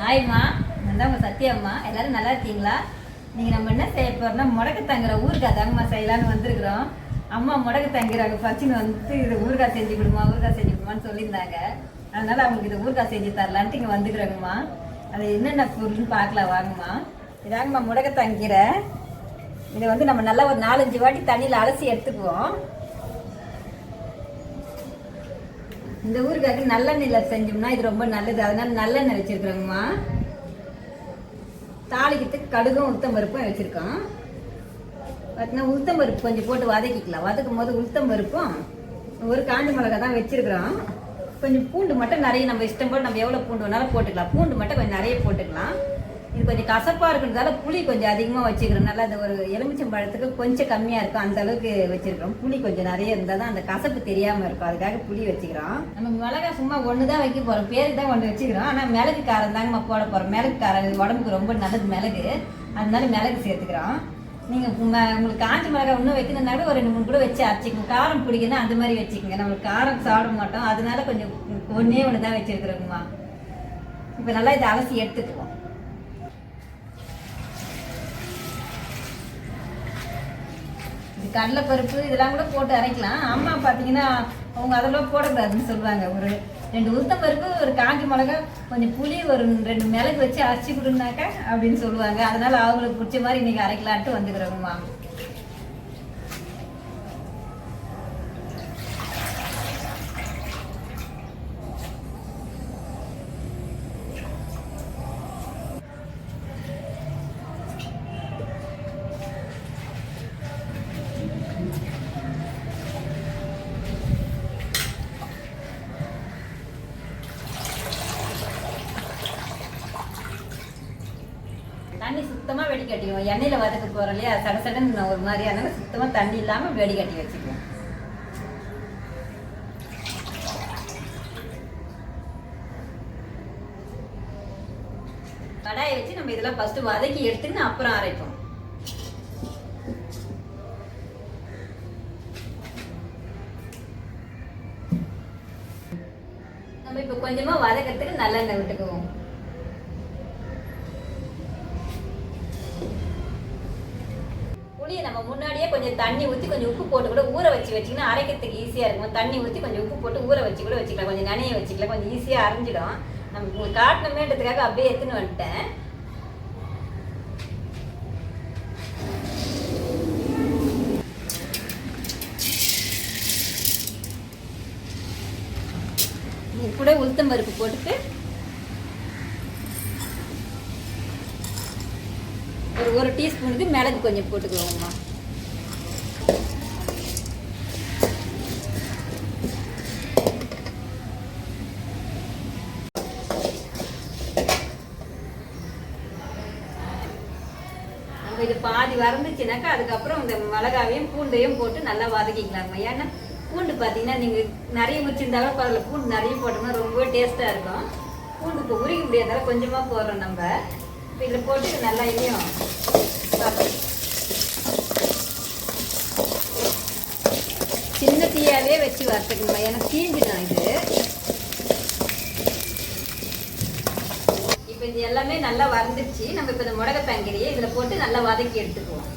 ஹாய்மா, நான் தான் உங்கள் சத்யாம்மா. எல்லோரும் நல்லா இருக்கீங்களா? நீங்கள் நம்ம என்ன செய்ய போகிறோம்னா முடக்கு தங்குற ஊறுகாய் தாங்கம்மா செய்யலான்னு வந்திருக்கிறோம். அம்மா முடக்கு தங்கிறாங்க பச்சின்னு வந்து இது ஊறுகாய் செஞ்சு கொடுமான்னு சொல்லியிருந்தாங்க. அதனால் அவங்களுக்கு இது ஊறுகாய் செஞ்சு தரலான்ட்டு இங்கே வந்துக்கிறோங்கம்மா. அது என்னென்ன பொருள்னு பார்க்கலாம் வாங்கம்மா. இதாங்கம்மா முடக்கு தங்கிற. இதை வந்து நம்ம நல்லா ஒரு 4-5 வாட்டி தண்ணியில் அலசி எடுத்துக்குவோம். இந்த ஊறுகாய்க்கு நல்லெண்ணெயில் செஞ்சோம்னா இது ரொம்ப நல்லது. அதனால நல்லெண்ணெய் வச்சுருக்குறோங்கம்மா. தாளிக்கிறதுக்கு கடுகும் உளுத்தம்பருப்பும் வச்சுருக்கோம். பார்த்தீங்கன்னா உளுத்தம்பருப்பு கொஞ்சம் போட்டு வதக்கிக்கலாம். வதக்கும் போது உளுத்தம்பருப்பும் ஒரு காஞ்சி மிளகா தான் வச்சுருக்குறோம். கொஞ்சம் பூண்டு மட்டும் நிறைய நம்ம இஷ்டம் போட்டு நம்ம எவ்வளோ பூண்டு வேணாலும் போட்டுக்கலாம். பூண்டு மட்டும் கொஞ்சம் நிறைய போட்டுக்கலாம். இது கொஞ்சம் கசப்பாக இருக்கிறதால புளி கொஞ்சம் அதிகமாக வச்சுக்கிறோம். நல்லா அந்த ஒரு எலுமிச்சம்பழத்துக்கு கொஞ்சம் கம்மியாக இருக்கும், அந்த அளவுக்கு வச்சுருக்கிறோம். புளி கொஞ்சம் நிறைய இருந்தால் தான் அந்த கசப்பு தெரியாமல் இருக்கும். அதுக்காக புளி வச்சுக்கிறோம். நம்ம மிளகா சும்மா ஒன்று தான் வைக்க போகிறோம், பேருக்கு தான் ஒன்று வச்சுக்கிறோம். ஆனால் மிளகு காரம் தாங்கம்மா போட போகிறோம். மிளகு காரம் உடம்புக்கு ரொம்ப நல்லது மிளகு, அதனால மிளகு சேர்த்துக்கிறோம். நீங்கள் உங்களுக்கு காஞ்சி மிளகா இன்னும் வைக்கணுன்னாலும் ஒரு 2-3 கூட வச்சு அரைச்சிக்கணும். காரம் பிடிக்குன்னா அந்த மாதிரி வச்சுக்கோங்க. நம்மளுக்கு காரம் சாப்பிட மாட்டோம், அதனால கொஞ்சம் ஒன்றே ஒன்று தான் வச்சுருக்குறோங்கம்மா. இப்போ நல்லா இதை அலசி எடுத்துக்குவோம். இது கடலைப்பருப்பு இதெல்லாம் கூட போட்டு அரைக்கலாம். அம்மா பார்த்தீங்கன்னா அவங்க அதெல்லாம் போடக்கூடாதுன்னு சொல்லுவாங்க. ஒரு 2 உளுத்தம்பருப்பு, ஒரு காஞ்சி மிளகா, கொஞ்சம் புளி, ஒரு 2 மிளகு வச்சு அரைச்சி கொடுனாக்கா அப்படின்னு சொல்லுவாங்க. அதனால அவங்களுக்கு பிடிச்ச மாதிரி இன்னைக்கு அரைக்கலான்ட்டு வந்துக்கிறோங்கம்மா. தண்ணி சுத்தமாக வெடிக்கட்டிடுவோம். எண்ணெயில் வதக்க போகிறோம் இல்லையா, சடசடன்னு ஒரு மாதிரி. அதனால சுத்தமாக தண்ணி இல்லாமல் வெடிக்கட்டி வச்சுக்குவோம். கடாயை வச்சு நம்ம இதெல்லாம் ஃபர்ஸ்ட் வதக்கி எடுத்துன்னு அப்புறம் அரைப்போம். நம்ம இப்போ கொஞ்சமாக வதக்கிறதுக்கு நல்லெண்ணெய் விட்டுக்குவோம். புளியை நம்ம முன்னாடியே கொஞ்சம் தண்ணி ஊற்றி கொஞ்சம் உப்பு போட்டு கூட ஊற வச்சிங்கன்னா அரைக்கிறதுக்கு ஈஸியாக இருக்கும். தண்ணி ஊற்றி கொஞ்சம் உப்பு போட்டு ஊற வச்சு கூட வச்சுக்கலாம். கொஞ்சம் நனைய வச்சுக்கலாம், கொஞ்சம் ஈஸியாக அரைஞ்சிடும். நம்ம உங்களுக்கு காட்டணுமேன்றதுக்காக அப்படியே எடுத்துன்னு வந்துட்டேன். இது கூட உளுத்தம்பருப்பு போட்டுட்டு ஒரு டீஸ்பூனுக்கு மிளகு கொஞ்சம் போட்டுக்குவோம்மா. நம்ம இது பாதி வறந்துச்சுனாக்கா அதுக்கப்புறம் இந்த மிளகாவையும் பூண்டையும் போட்டு நல்லா வதக்கிக்கலாங்கம்மா. ஏன்னா பூண்டு பார்த்தீங்கன்னா நீங்கள் நிறைய முடிச்சிருந்தாலும் பரவாயில்ல, பூண்டு நிறைய போட்டோம்னா ரொம்ப டேஸ்ட்டாக இருக்கும். பூண்டு இப்போ உரிக்க முடியாதால கொஞ்சமாக போடுறோம் நம்ம. இப்போ இதில் போட்டு நல்லா இதையும் சின்ன தீயாவே வச்சு வறுத்துக்கணுமா, எனக்கு தீஞ்சிடும் இது. இப்போ இது எல்லாமே நல்லா வறந்துருச்சு. நம்ம இப்போ இந்த முடக்க தங்கிரியை இதில் போட்டு நல்லா வதக்கி எடுத்துக்குவோம்.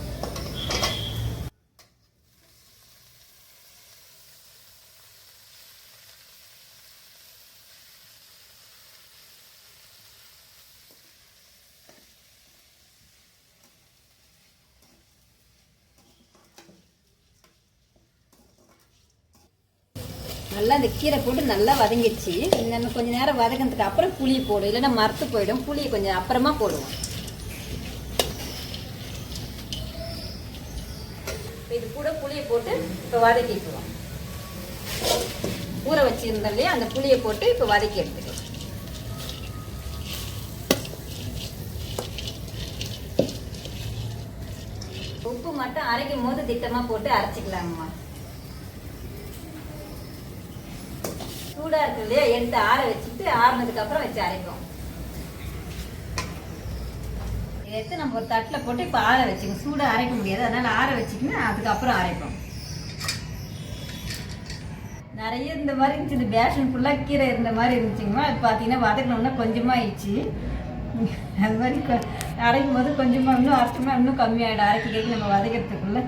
நல்லா இந்த கீரை போட்டு நல்லா வதங்கிடுச்சு. நம்ம கொஞ்சம் நேரம் வதங்கினதுக்கு அப்புறம் புளி போடும், இல்லைன்னா மரத்து போயிடும். புளியை கொஞ்சம் அப்புறமா போடுவோம். இது கூட புளியை போட்டு இப்போ வதக்கிக்குவோம். ஊற வச்சிருந்தோம் இல்லையா, அந்த புளியை போட்டு இப்போ வதக்கி எடுத்துக்கலாம். உப்பு மட்டும் அரைக்கும் போது திட்டமாக போட்டு அரைச்சிக்கலாங்கம்மா. சூடாக இருக்கு இல்லையா, எடுத்து ஆற வச்சுட்டு ஆறுனதுக்கு அப்புறம் வச்சு அரைப்போம். இதை எடுத்து நம்ம ஒரு தட்டில் போட்டு இப்போ ஆற வச்சுக்கோங்க. சூடாக அரைக்க முடியாது, அதனால ஆற வச்சுக்கணும், அதுக்கப்புறம் அரைப்போம். நிறைய இந்த மாதிரி இருந்துச்சு. இந்த பேஷன் ஃபுல்லாக கீரை இருந்த மாதிரி இருந்துச்சுங்கம்மா. அது பார்த்தீங்கன்னா வதக்கணும்னா கொஞ்சமாக ஆயிடுச்சு. அது மாதிரி அரைக்கும் போது கொஞ்சமாக இன்னும் அரைச்சோம்னா இன்னும் கம்மியாகிடும். அரைக்க நம்ம வதக்கிறதுக்குள்ள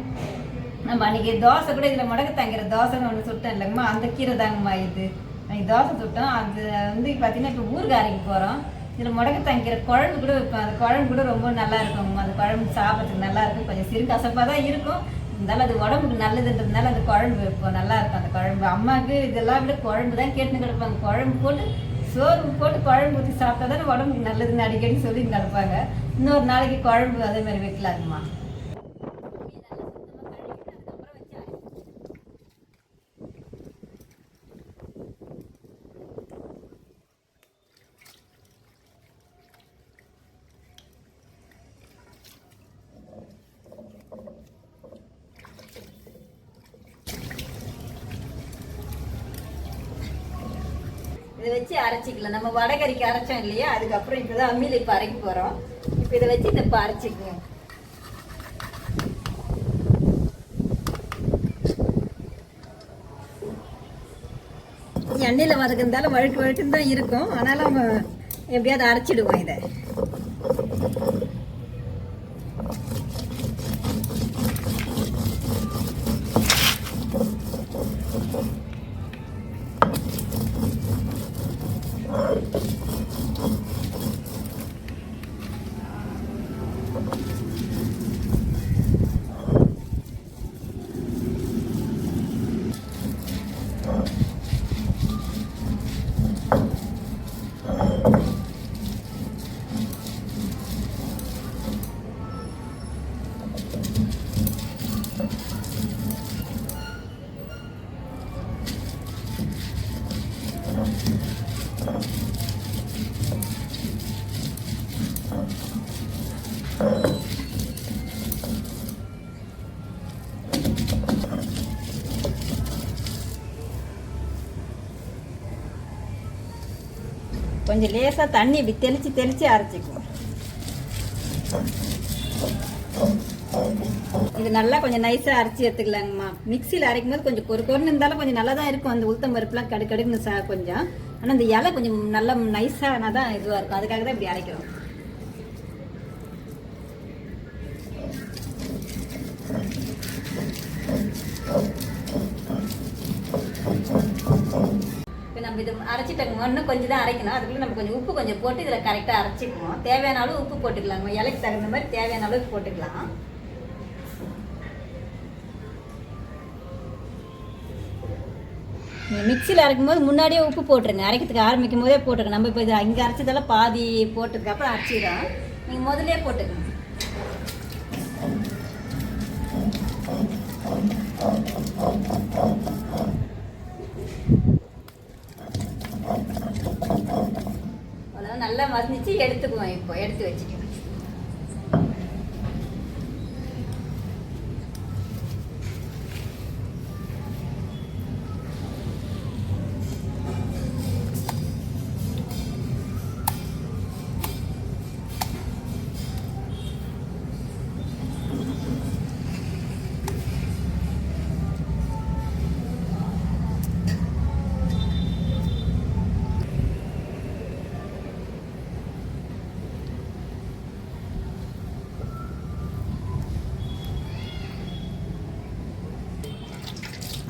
நம்ம அன்றைக்கி தோசை கூட இதில் முடக்கு தாங்கிற தோசைன்னு ஒன்று சுட்டோம் இல்லைங்கம்மா, அந்த கீரை தாங்கம்மா இது. அன்றைக்கி தோசை சுட்டோம். அது வந்து பார்த்தீங்கன்னா இப்போ ஊருக்கு அரைக்க போகிறோம். இதில் முடக்கு தாங்கிற குழம்பு கூட வைப்பேன். அந்த குழம்பு கூட ரொம்ப நல்லா இருக்குங்கம்மா. அந்த குழம்பு சாப்பிட்றதுக்கு நல்லாயிருக்கும். கொஞ்சம் சிறு கசப்பாக தான் இருக்கும், இருந்தாலும் அது உடம்புக்கு நல்லதுன்றதுனால அந்த குழம்பு வைப்போம். நல்லாயிருக்கும் அந்த குழம்பு. அம்மாவுக்கு இதெல்லாம் விட குழம்பு தான் கேட்டுன்னு கிடப்பாங்க. குழம்பு போட்டு சோறு போட்டு குழம்பு ஊற்றி சாப்பிட்டா தானே உடம்புக்கு நல்லதுன்னு அடிக்கடி சொல்லி கிடப்பாங்க. இன்னொரு நாளைக்கு குழம்பு அதே மாதிரி வைக்கலாங்கம்மா. இதை வச்சு அரைச்சிக்கலாம். நம்ம வடகறிக்கு அரைச்சோம் இல்லையா, அதுக்கப்புறம் இப்போதான் அம்மியில் இப்போ அரைக்க போகிறோம். இப்போ இதை வச்சு இதை இப்போ அரைச்சிக்குவோம். எண்ணெயில் வதக்குறதால வழுக்கு வழுக்குன்னு தான் இருக்கும். ஆனாலும் நம்ம எப்படியாவது அரைச்சிடுவோம் இதை. கொஞ்சம் லேசாக தண்ணி இப்படி தெளித்து அரைச்சிக்குவோம். இது நல்லா கொஞ்சம் நைஸாக அரைச்சி எடுத்துக்கலாங்கம்மா. மிக்சியில் அரைக்கும் போது கொஞ்சம் கொறுன்னு இருந்தாலும் கொஞ்சம் நல்லா தான் இருக்கும். அந்த உளுத்தம் பருப்புலாம் கடுக்குன்னு கொஞ்சம். ஆனால் இந்த இலை கொஞ்சம் நல்லா நைஸானா தான் இதுவாக இருக்கும். அதுக்காக தான் இப்படி அரைக்கிறோம். நம்ம இது அரைச்சிட்டோங்க. இன்னும் கொஞ்சம் தான் அரைக்கணும். அதுக்குள்ளே நம்ம கொஞ்சம் உப்பு கொஞ்சம் போட்டு இதில் கரெக்டாக அரைச்சிக்குவோம். தேவையான அளவு உப்பு போட்டுக்கலாங்க. இலைக்கு தகுந்த மாதிரி தேவையான அளவுக்கு போட்டுக்கலாம். மிக்சியில் அரைக்கும் போது முன்னாடியே உப்பு போட்டுருங்க. அரைக்கிறதுக்கு ஆரம்பிக்கும் போதே போட்டுருங்க. நம்ம இப்போ இது இங்கே அரைச்சதெல்லாம் பாதி போட்டதுக்கப்புறம் அரைச்சிடும். நீங்கள் முதலே போட்டுக்கணும். நல்லா மசிச்சு எடுத்துக்குவோம். இப்போ எடுத்து வச்சுக்கணும்.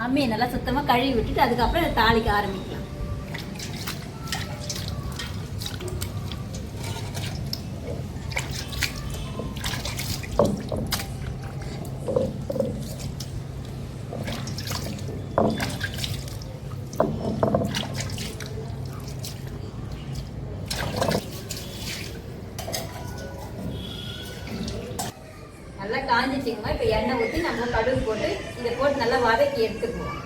அம்மியை நல்லா சுத்தமாக கழுவி விட்டுட்டு அதுக்கப்புறம் இதை தாளிக்க ஆரம்பிக்கலாம். நல்லா காஞ்சிச்சிங்கம்மா. இப்போ எண்ணெய் ஊற்றி நம்ம கடுகு போட்டு இதை போட்டு நல்லா வதக்கி எடுத்துக்குவோம்.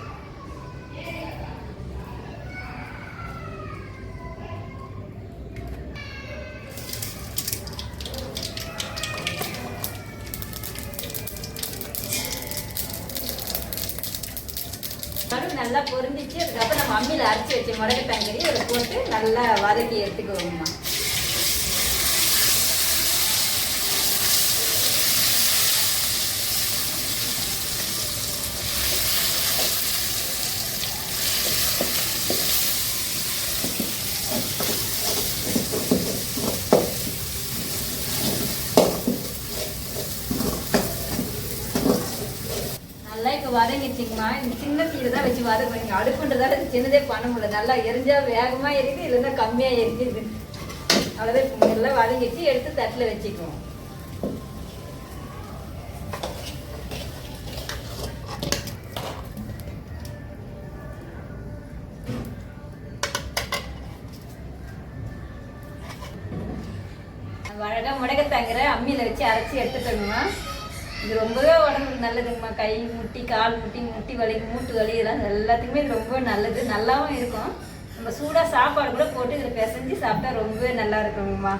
கடுகு நல்லா பொரிஞ்சிச்சு. அதுக்கப்புறம் நம்ம அம்மியில் அரைச்சி வச்சு முடக்கத்தாங்கறி அதை போட்டு நல்லா வதக்கி எடுத்துக்குவோம்மா. நல்லா இப்போ வதங்கிச்சிங்கம்மா. இந்த சின்ன தீரை தான் வச்சு வதக்குறீங்க. அடுப்புன்றதால சின்னதே பண்ண முடியல. நல்லா எரிஞ்சா வேகமா எரியுது, இல்லைன்னா கம்மியா எரிஞ்சுது. அவ்வளோதான். இப்போ எல்லாம் வதங்கிச்சு, எடுத்து தட்டில் வச்சுக்குவோம். அழகா முடக்கத்தாங்கிற அம்மியில வச்சு அரைச்சி எடுத்துக்கணுமா. இது ரொம்பவே உடம்புக்கு நல்லதுங்கம்மா. கை முட்டி, கால் முட்டி, முட்டி வலி, மூட்டு வலி இதெல்லாம் எல்லாத்துக்குமே ரொம்ப நல்லது. நல்லாவும் இருக்கும். நம்ம சூடாக சாப்பாடு கூட போட்டு இதில் பிசைஞ்சு சாப்பிட்டா ரொம்பவே நல்லா இருக்குங்கம்மா.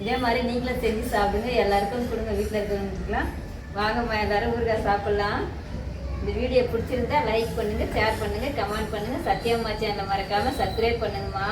இதே மாதிரி நீங்களும் செஞ்சு சாப்பிடுங்க. எல்லாருக்கும் கொடுங்க, வீட்டில் இருக்கிறவங்களுக்குலாம். வாங்கம்மா, எல்லாரும் ஊறுகாய் சாப்பிட்லாம். இந்த வீடியோ பிடிச்சிருந்தா லைக் பண்ணுங்கள், ஷேர் பண்ணுங்கள், கமெண்ட் பண்ணுங்கள். சத்யாம்மா சேனலை மறக்காமல் சப்ஸ்கிரைப் பண்ணுங்கம்மா.